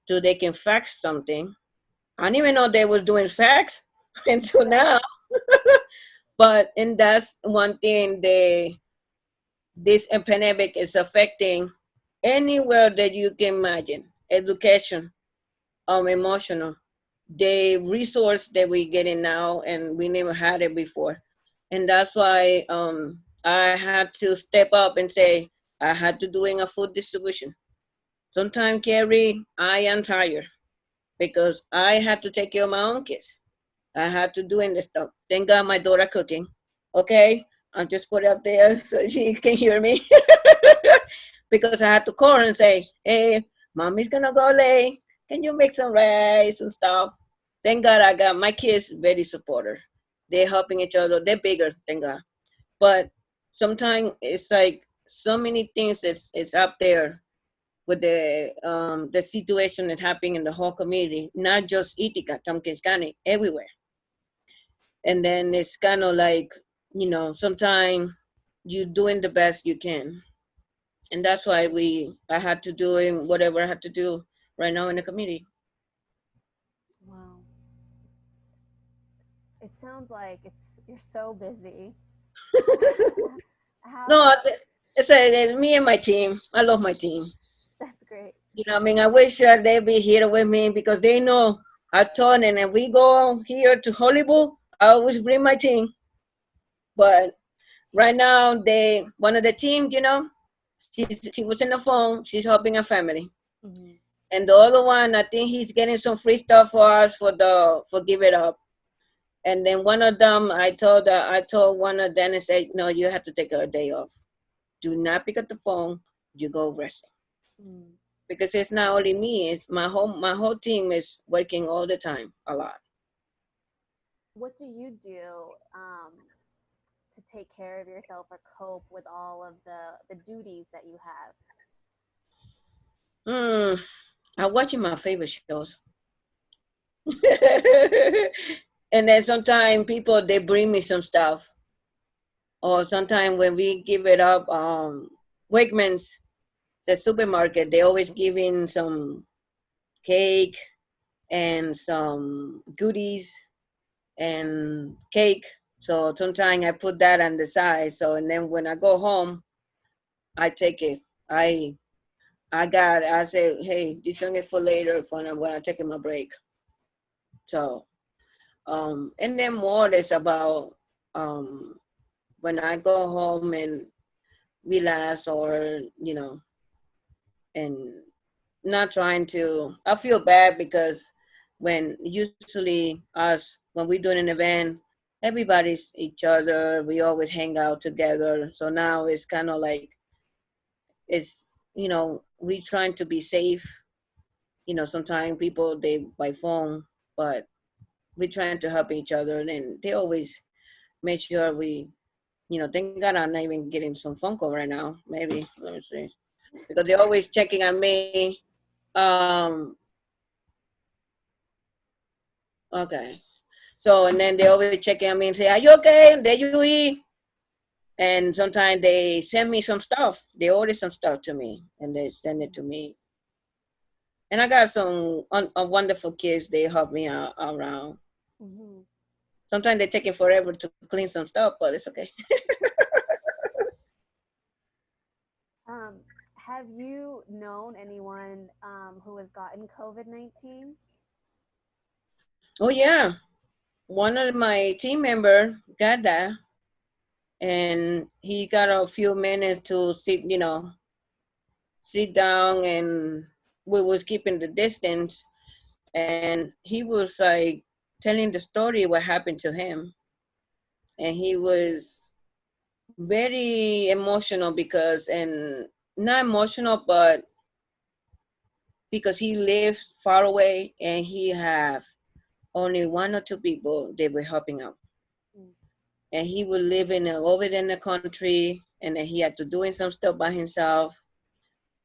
so they can fax something. I didn't even know they was doing fax until now. But and that's one thing this pandemic is affecting anywhere that you can imagine. Education, emotional, the resource that we getting now, and we never had it before, and that's why I had to step up and say I had to doing a food distribution. Sometimes, Carrie, I am tired because I had to take care of my own kids. I had to doing the stuff. Thank God my daughter cooking. Okay, I'll just put it up there so she can hear me. Because I had to call her and say, hey, mommy's gonna go late. Can you make some rice and stuff? Thank God I got my kids very supportive. They're helping each other. They're bigger, thank God. But sometimes it's like so many things that's up there with the situation that happening in the whole community, not just Ithaca, Tompkins County, everywhere. And then it's kind of like, sometimes you doing the best you can. And that's why I had to do whatever I had to do right now in the community. Wow. It sounds like you're so busy. No, How it's me and my team. I love my team. that's great. I mean, I wish they'd be here with me because they know I told them if we go here to Hollywood, I always bring my team. But right now, one of the team, she was in the phone. She's helping her family, Mm-hmm. and the other one, I think he's getting some free stuff for us for Give It Up. And then one of them, I told one of them and said, no, you have to take a day off. Do not pick up the phone. You go rest Mm. because it's not only me. It's my whole team is working all the time, a lot. What do you do to take care of yourself or cope with all of the duties that you have? I'm watching my favorite shows. And then sometimes people they bring me some stuff, or sometimes when we give it up, Wegmans, the supermarket, they always giving some cake and some goodies and cake. So sometimes I put that on the side. So and then when I go home, I take it. I say, hey, this one is for later for when I'm taking my break. So and then more is about when I go home and relax or and not trying to. I feel bad because when usually us when we doing an event, everybody's each other. We always hang out together. So now it's kind of like it's we trying to be safe. Sometimes people they by phone, but we're trying to help each other, and they always make sure thank God I'm not even getting some phone call right now. Maybe let me see because they're always checking on me. Um, okay. So and then they always check on me and say, "Are you okay? Did you eat?" And sometimes they send me some stuff. They order some stuff to me and they send it to me. And I got some wonderful kids. They help me out around. Mm-hmm. Sometimes they take it forever to clean some stuff, but it's okay. Have you known anyone who has gotten COVID-19? Oh yeah, one of my team member got that, and he got a few minutes to sit down, and we was keeping the distance, and he was like telling the story what happened to him, and he was very emotional because and not emotional but because he lives far away and he have only one or two people they were helping out, Mm. and he was living over in the country, and then he had to doing some stuff by himself,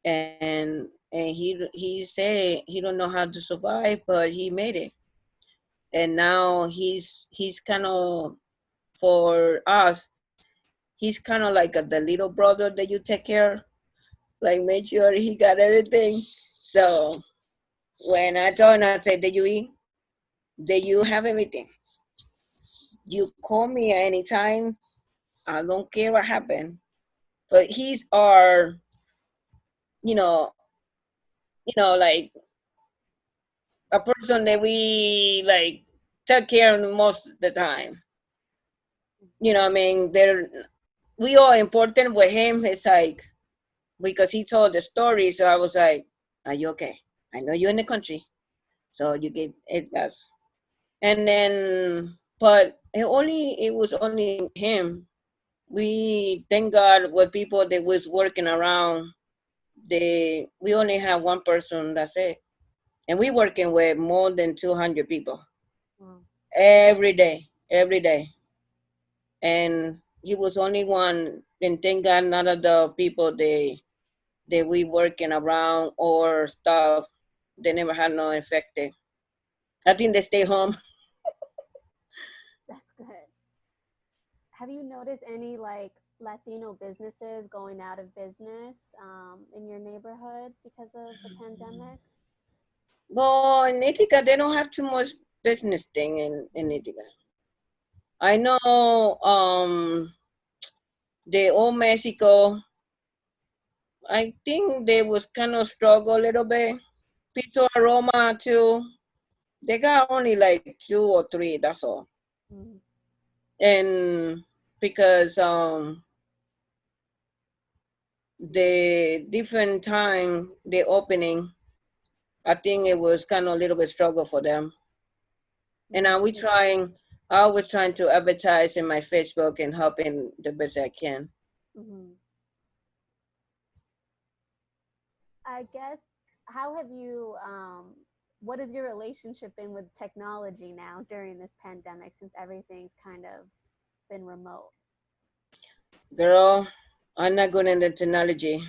and he said he don't know how to survive, but he made it. And now he's kind of, for us, he's kind of like the little brother that you take care, like make sure he got everything. So when I told him, I said, did you eat? Did you have everything? You call me at any time. I don't care what happened. But he's our, you know, like a person that we like take care of most of the time. I mean, we all important with him. It's like because he told the story, so I was like, "Are you okay? I know you're in the country, so you get it." Does. And then, but it was only him. We thank God with people that was working around. We only have one person. That's it, and we working with more than 200 people Wow. every day, and he was only one. And thank God none of the people that we working around or stuff, they never had no infected. I think they stay home. That's good. Have you noticed any like Latino businesses going out of business in your neighborhood because of the pandemic? Well, in Ithaca, they don't have too much business thing in Ithaca. I know the old Mexico, I think they was kind of struggle a little bit. Pizza Aroma too. They got only like two or three, that's all. Mm-hmm. And because the different time the opening, I think it was kind of a little bit struggle for them. And Mm-hmm. I was trying to advertise in my Facebook and helping the best I can. Mm-hmm. I guess, how have you, what has your relationship been with technology now during this pandemic since everything's kind of been remote? Girl, I'm not good in the technology.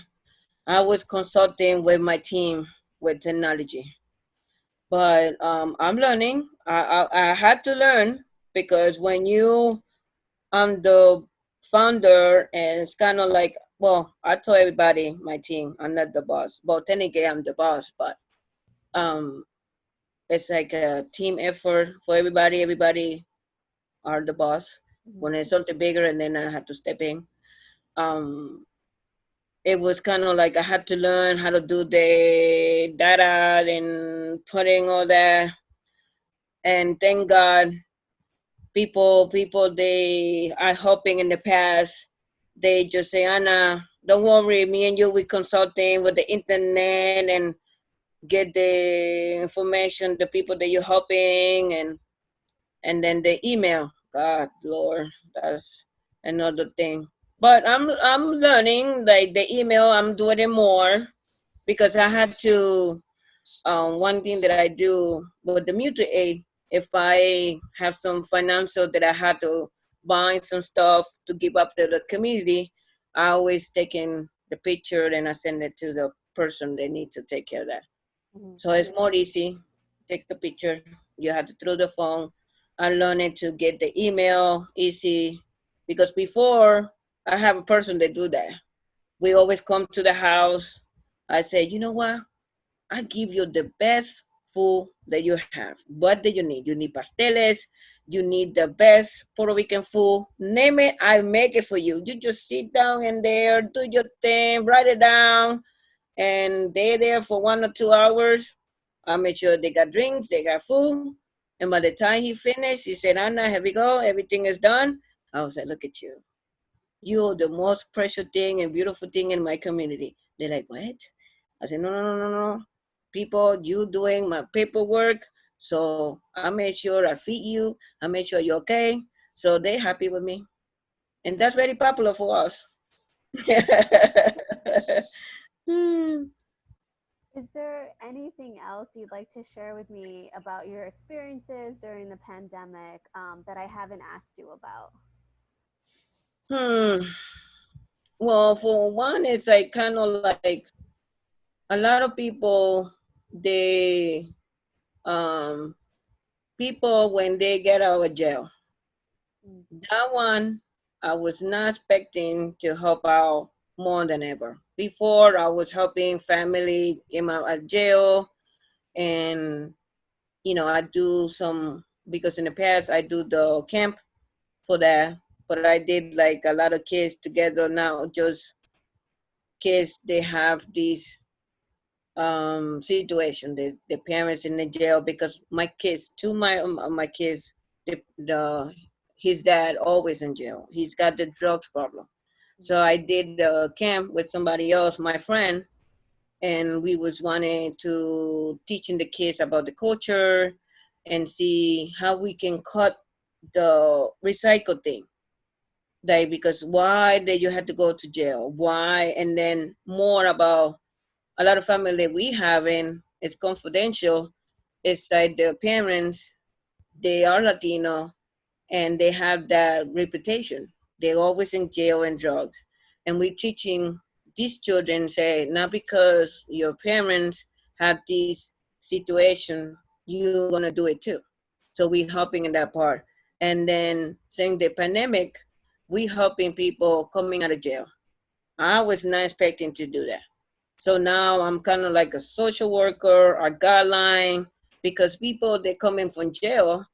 I was consulting with my team with technology, but I'm learning. I had to learn because when you I'm the founder, and it's kind of like, well, I told everybody my team I'm not the boss. Well, technically I'm the boss, but um, it's like a team effort for everybody. Everybody are the boss. Mm-hmm. When it's something bigger, and then I had to step in. Um, it was kind of like I had to learn how to do the data and putting all that. And thank God, people they are helping in the past. They just say, Anna, don't worry, me and you we consulting with the internet and get the information, the people that you're helping, and then the email. God, Lord, that's another thing. But I'm learning like the email. I'm doing it more because I had to. One thing that I do with the mutual aid, if I have some financial that I had to buy some stuff to give up to the community, I always take in the picture and I send it to the person they need to take care of that. Mm-hmm. So it's more easy. Take the picture. You have to through the phone. I learned to get the email easy because before I have a person that do that. We always come to the house. I say, you know what? I give you the best food that you have. What do you need? You need pasteles. You need the best Puerto Rican food. Name it, I make it for you. You just sit down in there, do your thing, write it down, and they're there for 1 or 2 hours. I make sure they got drinks, they got food. And by the time he finished, he said, Anna, here we go. Everything is done. I was like, look at you. You're the most precious thing and beautiful thing in my community. They're like, what? I said, no, no, no, no, no. People, you doing my paperwork. So I made sure I feed you. I made sure you're okay. So they happy with me. And that's very popular for us. Hmm. Is there anything else you'd like to share with me about your experiences during the pandemic that I haven't asked you about? Hmm. Well, for one, it's like kind of like a lot of people, they, um, people when they get out of jail, Mm. that one, I was not expecting to help out more than ever. Before, I was helping family came out of jail, and I do some because in the past I do the camp for that. But I did like a lot of kids together now. Just kids, they have these situation. The parents in the jail because my kids, two my kids, the his dad always in jail. He's got the drugs problem. So I did the camp with somebody else, my friend, and we was wanting to teaching the kids about the culture and see how we can cut the recycle thing. Like, because why did you have to go to jail? Why? And then more about a lot of family we have in, it's confidential. It's like their parents, they are Latino, and they have that reputation. They're always in jail and drugs. And we're teaching these children, say, not because your parents have this situation, you're gonna do it too. So we helping in that part. And then saying the pandemic, we helping people coming out of jail. I was not expecting to do that. So now I'm kind of like a social worker, a guideline, because people they come in from jail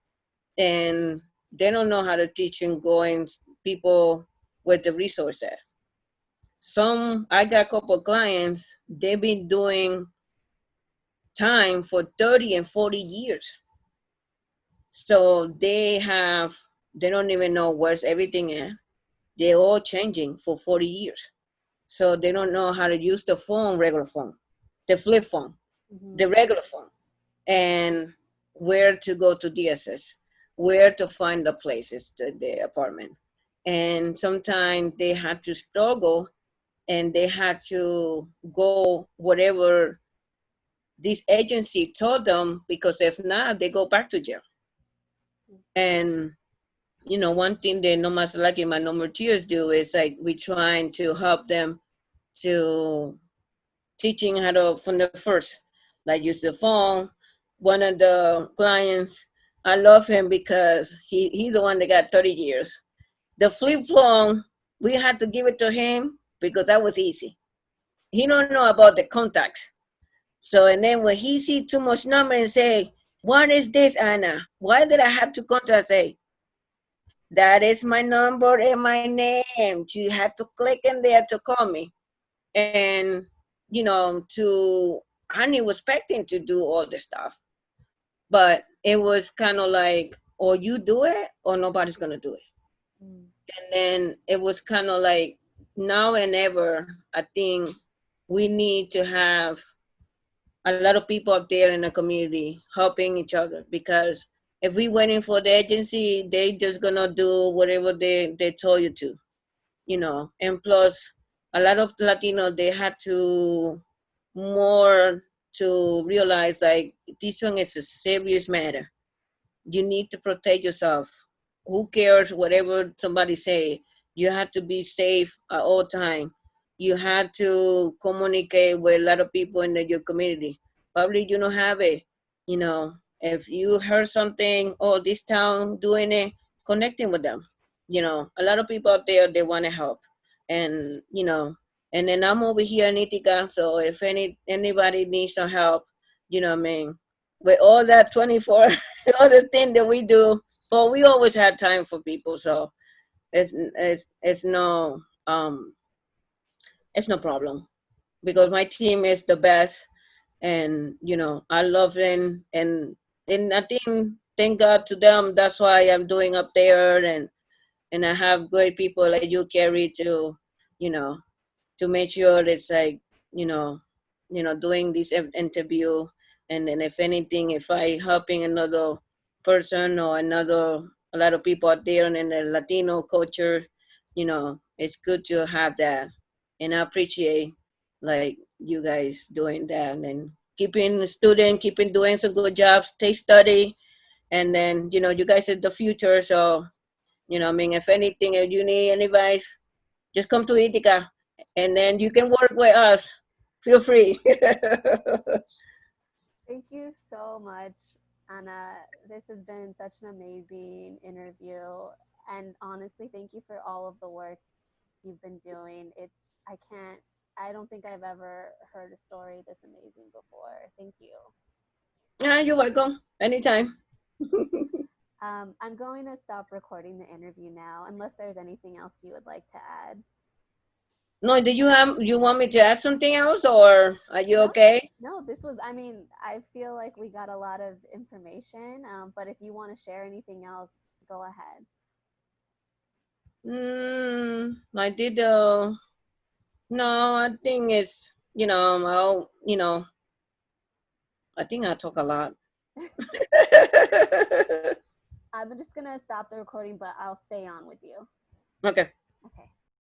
and they don't know how to teach and going people with the resources. Some I got a couple of clients, they've been doing time for 30 and 40 years. So they don't even know where's everything at. They're all changing for 40 years. So they don't know how to use the phone, regular phone, the flip phone, the regular phone, and where to go to DSS, where to find the places, to the apartment. And sometimes they have to struggle and they have to go whatever this agency told them, because if not, they go back to jail. And one thing that No Mas Lagrimas, No More Tears do is like we trying to help them to teaching how to from the first, like use the phone. One of the clients, I love him because he's the one that got 30 years. The flip phone, we had to give it to him because that was easy. He don't know about the contacts. So and then when he see too much number and say, "What is this, Anna? Why did I have to contact?" Say, "That is my number and my name. You have to click in there to call me." And to Honey was expecting to do all the stuff, but it was kind of like, or you do it or nobody's gonna do it. And then it was kind of like, now and ever, I think we need to have a lot of people up there in the community helping each other, because if we waiting for the agency, they just gonna do whatever they told you to, and plus a lot of Latino, they had to more to realize like this one is a serious matter. You need to protect yourself. Who cares whatever somebody say? You have to be safe at all time. You have to communicate with a lot of people in your community. Probably you don't have it. If you heard something, oh, this town doing it, connecting with them. A lot of people out there, they want to help. And and then I'm over here in Ithaca, so if anybody needs some help, what I mean, with all that 24 other thing that we do, but we always have time for people, so it's no problem, because my team is the best, and I love them, and I think thank God to them. That's why I'm doing up there, and I have great people like you, Carrie, you know to make sure it's like you know doing this interview. And then if anything, if I helping another person or another, a lot of people out there in the Latino culture, it's good to have that. And I appreciate like you guys doing that, and keeping student, keeping doing some good jobs, stay study. And then you guys are the future, so if anything, if you need any advice, just come to Ithaca, and then you can work with us. Feel free. Thank you so much, Anna. This has been such an amazing interview. And honestly, thank you for all of the work you've been doing. I don't think I've ever heard a story this amazing before. Thank you. You're welcome. Anytime. I'm going to stop recording the interview now, unless there's anything else you would like to add. No, you want me to ask something else, or are you No, okay? no, I feel like we got a lot of information, but if you want to share anything else, go ahead. I did. No, I think it's I think I talk a lot. gonna stop the recording, but I'll stay on with you. Okay. Okay.